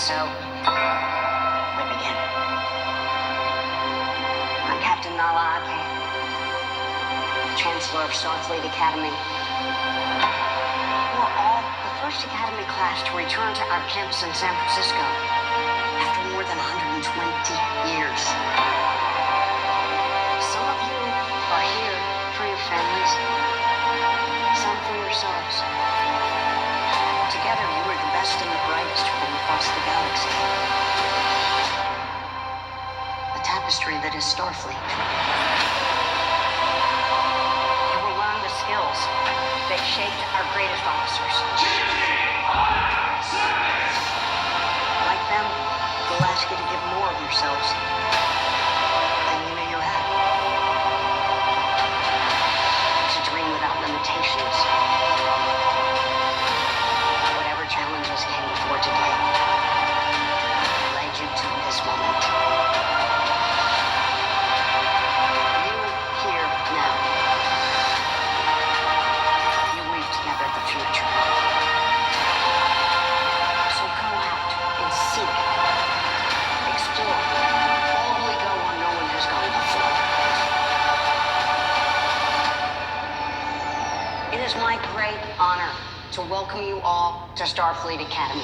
So, we begin. I'm Captain Nala Ake, Chancellor of Starfleet Academy. We're all the first Academy class to return to our campus in San Francisco after more than 120 years. Some of you are here for your families, some for yourselves. Together, you are the best and the brightest from across the galaxy. The tapestry that is Starfleet. You will learn the skills that shaped our greatest officers. Like them, we'll ask you to give more of yourselves than you knew you had. To dream without limitations. Whatever challenges came before today led you to this moment. You here now. You weave together the future. So go out and seek, explore, boldly go where no one has gone before. It is my great honor to welcome you all to Starfleet Academy.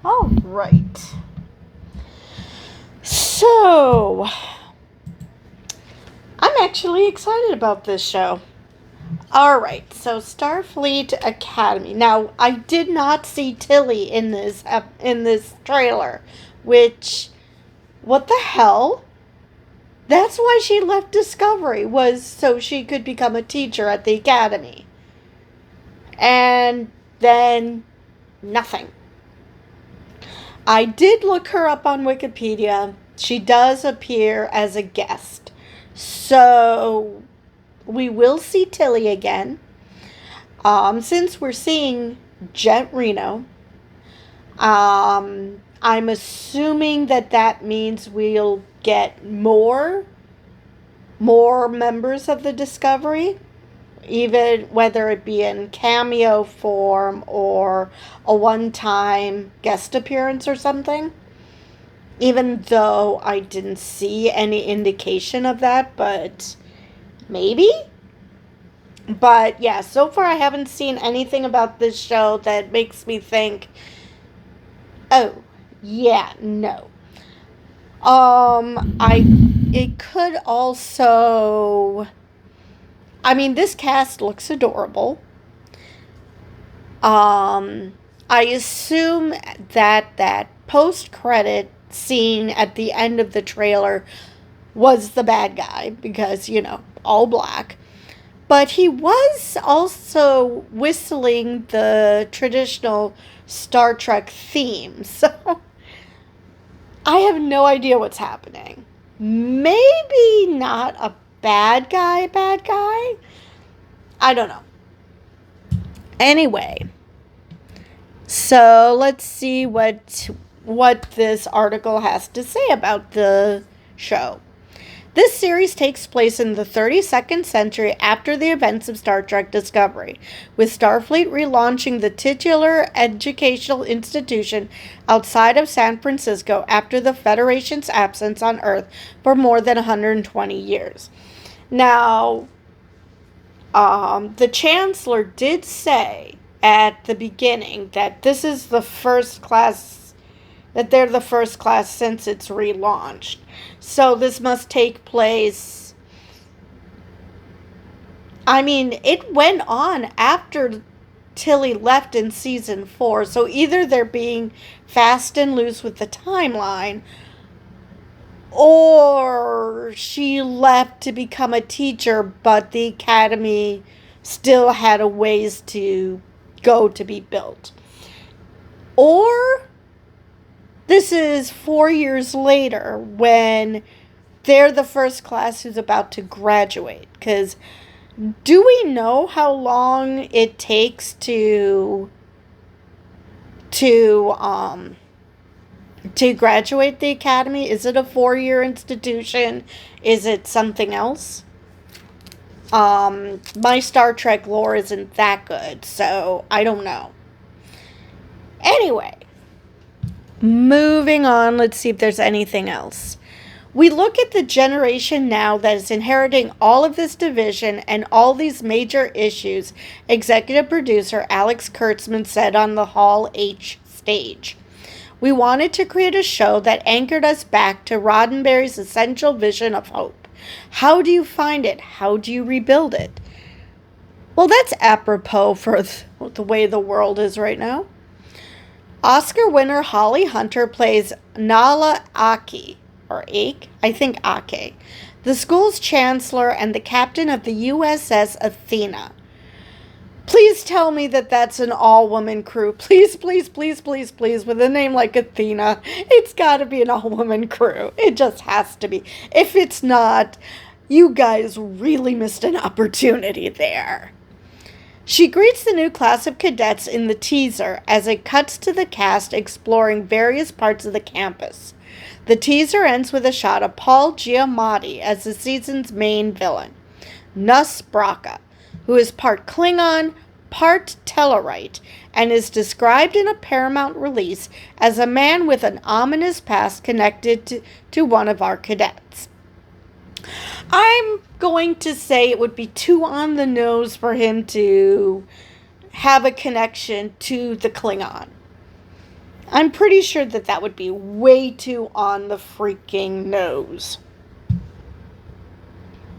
All right. So, I'm actually excited about this show. All right, so Starfleet Academy. Now, I did not see Tilly in this trailer, which, what the hell? That's why she left Discovery, was so she could become a teacher at the academy. And then nothing. I did look her up on Wikipedia. She does appear as a guest. So, we will see Tilly again. Since we're seeing Jet Reno, I'm assuming that means we'll get more members of the Discovery, even whether it be in cameo form or a one-time guest appearance or something. Even though I didn't see any indication of that, but maybe? But yeah, so far I haven't seen anything about this show that makes me think, oh, yeah, no. It could also, I mean, this cast looks adorable. I assume that post-credit scene at the end of the trailer was the bad guy because, all black. But he was also whistling the traditional Star Trek theme. So I have no idea what's happening. Maybe not a bad guy. I don't know. Anyway, so let's see what this article has to say about the show. This series takes place in the 32nd century after the events of Star Trek Discovery, with Starfleet relaunching the titular educational institution outside of San Francisco after the Federation's absence on Earth for more than 120 years. Now, the Chancellor did say at the beginning that this is the first class, that they're the first class since it's relaunched. So this must take place, I mean, it went on after Tilly left in season 4, so either they're being fast and loose with the timeline, or she left to become a teacher, but the academy still had a ways to go to be built. Or this is 4 years later when they're the first class who's about to graduate, because Do we know how long it takes to um to graduate the academy? Is it a 4-year institution? Is it something else? My Star Trek lore isn't that good, so I don't know. Anyway, moving on, let's see if there's anything else. We look at the generation now that is inheriting all of this division and all these major issues, executive producer Alex Kurtzman said on the Hall H stage. We wanted to create a show that anchored us back to Roddenberry's essential vision of hope. How do you find it? How do you rebuild it? Well, that's apropos for the way the world is right now. Oscar winner Holly Hunter plays Nala Aki, or Ake, I think Ake, the school's chancellor and the captain of the USS Athena. Please tell me that that's an all-woman crew. Please, please, please, please, please, with a name like Athena, it's got to be an all-woman crew. It just has to be. If it's not, you guys really missed an opportunity there. She greets the new class of cadets in the teaser as it cuts to the cast exploring various parts of the campus. The teaser ends with a shot of Paul Giamatti as the season's main villain, Nus Braka, who is part Klingon, part Tellarite, and is described in a Paramount release as a man with an ominous past connected to one of our cadets. I'm going to say it would be too on the nose for him to have a connection to the Klingon. I'm pretty sure that would be way too on the freaking nose.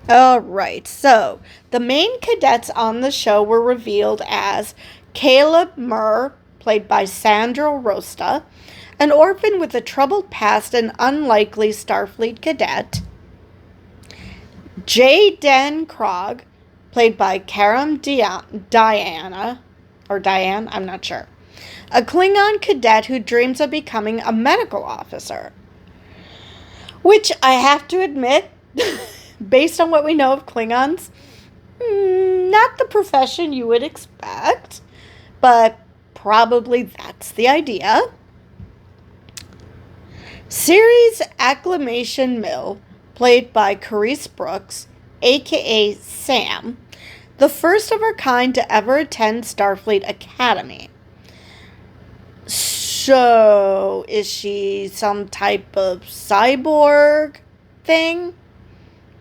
Alright, so the main cadets on the show were revealed as Caleb Murr, played by Sandro Rosta, an orphan with a troubled past and unlikely Starfleet cadet. J. Dan Krog, played by Karam Diane, I'm not sure. A Klingon cadet who dreams of becoming a medical officer. Which I have to admit, based on what we know of Klingons, not the profession you would expect, but probably that's the idea. Series Acclamation Mill, played by Carice Brooks, aka Sam, the first of her kind to ever attend Starfleet Academy. So, is she some type of cyborg thing?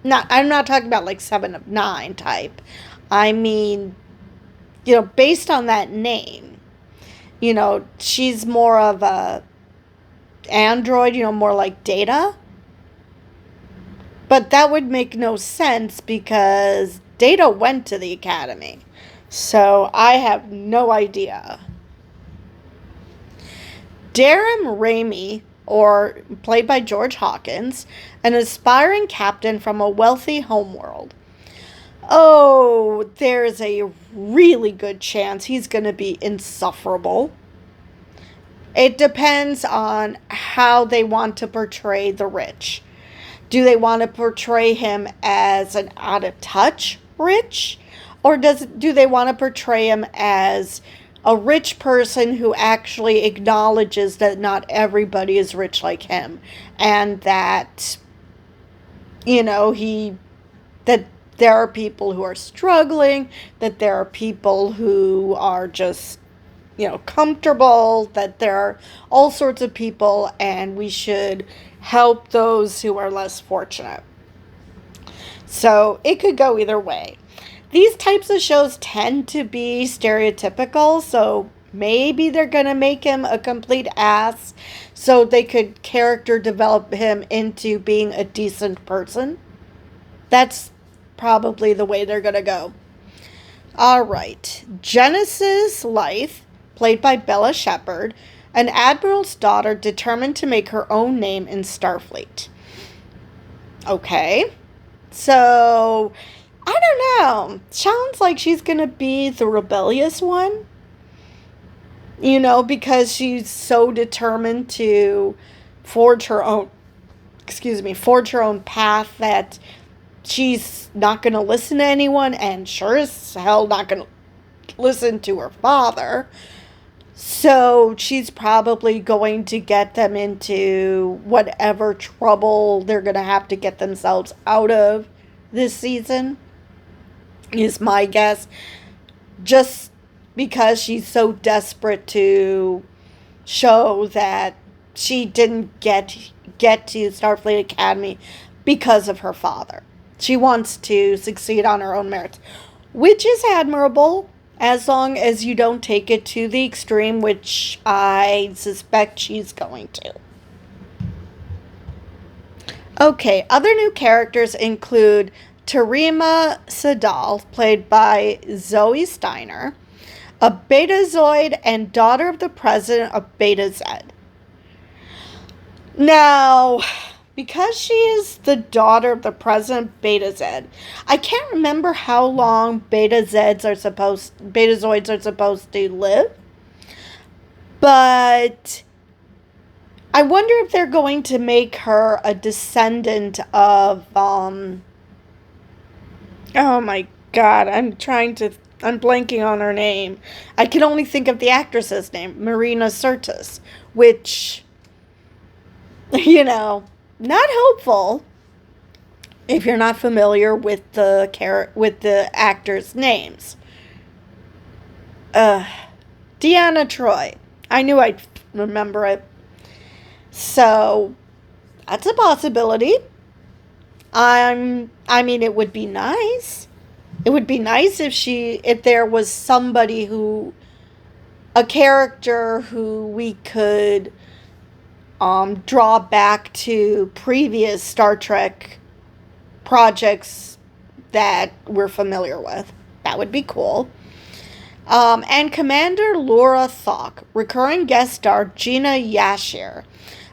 I'm not talking about like 7 of 9 type. I mean, based on that name, she's more of a android, more like Data. But that would make no sense because Data went to the Academy. So I have no idea. Darren Ramey, or played by George Hawkins, an aspiring captain from a wealthy homeworld. Oh, there's a really good chance he's going to be insufferable. It depends on how they want to portray the rich. Do they want to portray him as an out-of-touch rich? Or do they want to portray him as a rich person who actually acknowledges that not everybody is rich like him? And that, that there are people who are struggling, that there are people who are just, comfortable, that there are all sorts of people, and we should help those who are less fortunate. So it could go either way. These types of shows tend to be stereotypical, so maybe they're going to make him a complete ass so they could character develop him into being a decent person. That's probably the way they're going to go. All right. Genesis Life, played by Bella Shepard, an admiral's daughter determined to make her own name in Starfleet. Okay. So, I don't know. Sounds like she's going to be the rebellious one. Because she's so determined to forge her own path that she's not going to listen to anyone, and sure as hell not going to listen to her father. So she's probably going to get them into whatever trouble they're going to have to get themselves out of this season, is my guess. Just because she's so desperate to show that she didn't get to Starfleet Academy because of her father. She wants to succeed on her own merits, which is admirable, as long as you don't take it to the extreme, which I suspect she's going to. Okay, other new characters include Terima Sadal, played by Zoe Steiner, a Betazoid and daughter of the president of Beta Z. Now, because she is the daughter of the president of Beta Z, I can't remember how long Betazoids are supposed to live, but I wonder if they're going to make her a descendant of, oh my god, I'm blanking on her name. I can only think of the actress's name, Marina Sirtis, which, not hopeful if you're not familiar with the actors' names. Deanna Troi. I knew I'd remember it. So, that's a possibility. I mean, it would be nice. It would be nice if there was a character who we could draw back to previous Star Trek projects that we're familiar with. That would be cool. And Commander Laura Thok, recurring guest star Gina Yashir,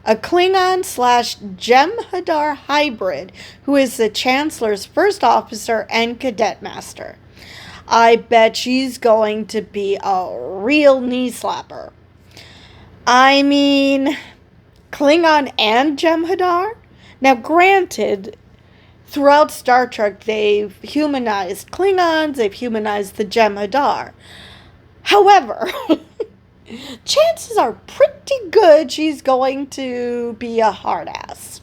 a Klingon/Jem'Hadar hybrid who is the Chancellor's first officer and cadet master. I bet she's going to be a real knee slapper. I mean, Klingon and Jem'Hadar? Now, granted, throughout Star Trek, they've humanized Klingons, they've humanized the Jem'Hadar. However, chances are pretty good she's going to be a hard ass.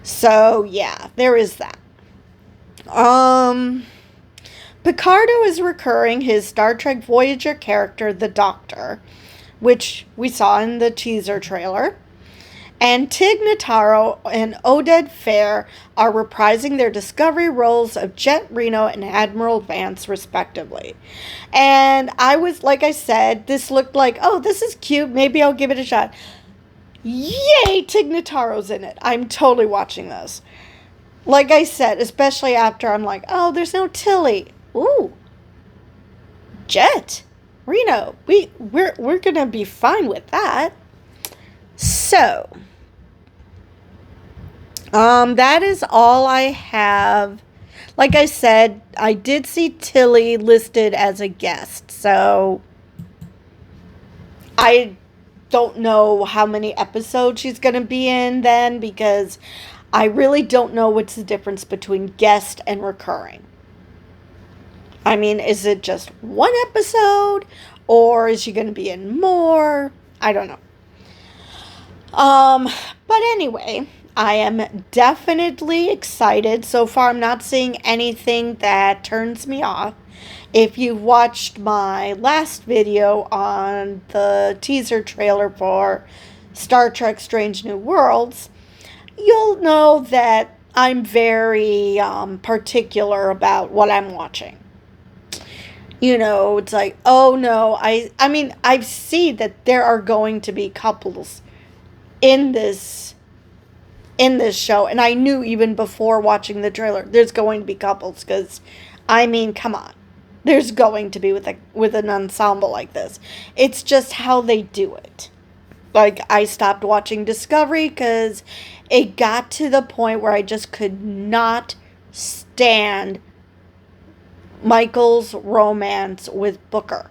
So, yeah, there is that. Picardo is recurring his Star Trek Voyager character, the Doctor, which we saw in the teaser trailer. And Tig Notaro and Oded Fair are reprising their Discovery roles of Jet Reno and Admiral Vance, respectively. And like I said, this looked like, oh, this is cute, maybe I'll give it a shot. Yay, Tig Notaro's in it. I'm totally watching this. Like I said, especially after I'm like, oh, there's no Tilly. Ooh. Jet. Reno. We're gonna be fine with that. So, that is all I have. Like I said, I did see Tilly listed as a guest, so I don't know how many episodes she's going to be in then, because I really don't know what's the difference between guest and recurring. I mean, is it just one episode, or is she going to be in more? I don't know. But anyway, I am definitely excited. So far, I'm not seeing anything that turns me off. If you watched my last video on the teaser trailer for Star Trek Strange New Worlds, you'll know that I'm very particular about what I'm watching. It's like, oh no, I mean, I see that there are going to be couples in this show, and I knew even before watching the trailer there's going to be couples, because I mean, come on, there's going to be with an ensemble like this. It's just how they do it. Like, I stopped watching Discovery because it got to the point where I just could not stand Michael's romance with Booker.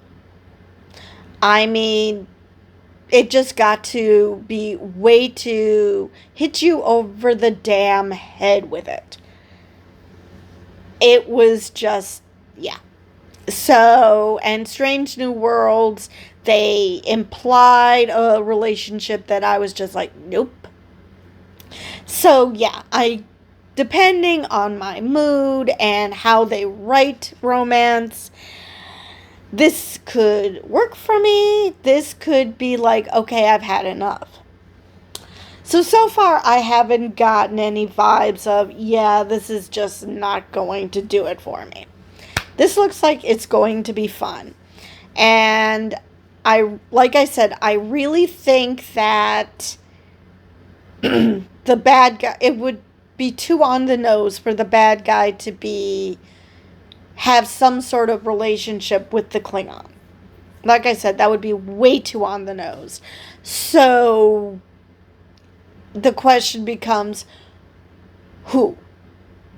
I mean, it just got to be way too hit you over the damn head with it. It was just, yeah. So, and Strange New Worlds, they implied a relationship that I was just like, nope. So, yeah, depending on my mood and how they write romance, this could work for me. This could be like, okay, I've had enough. So far, I haven't gotten any vibes of, yeah, this is just not going to do it for me. This looks like it's going to be fun. And like I said, I really think that the bad guy, it would be too on the nose for the bad guy to have some sort of relationship with the Klingon. Like I said, that would be way too on the nose. So the question becomes, who?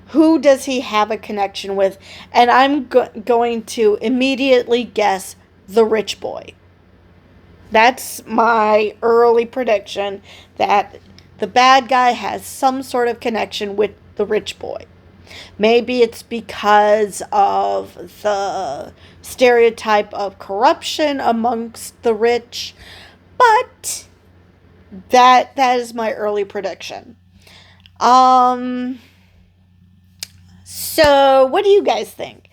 Who does he have a connection with? And I'm going to immediately guess the rich boy. That's my early prediction, that the bad guy has some sort of connection with the rich boy. Maybe it's because of the stereotype of corruption amongst the rich, but that is my early prediction. So what do you guys think?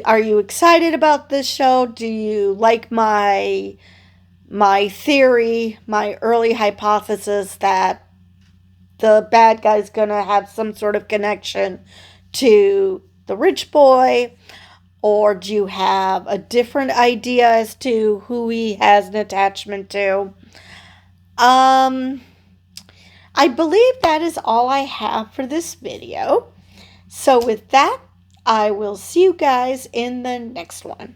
Are you excited about this show? Do you like my theory, my early hypothesis that the bad guy's gonna have some sort of connection to the rich boy? Or do you have a different idea as to who he has an attachment to? I believe that is all I have for this video. So with that, I will see you guys in the next one.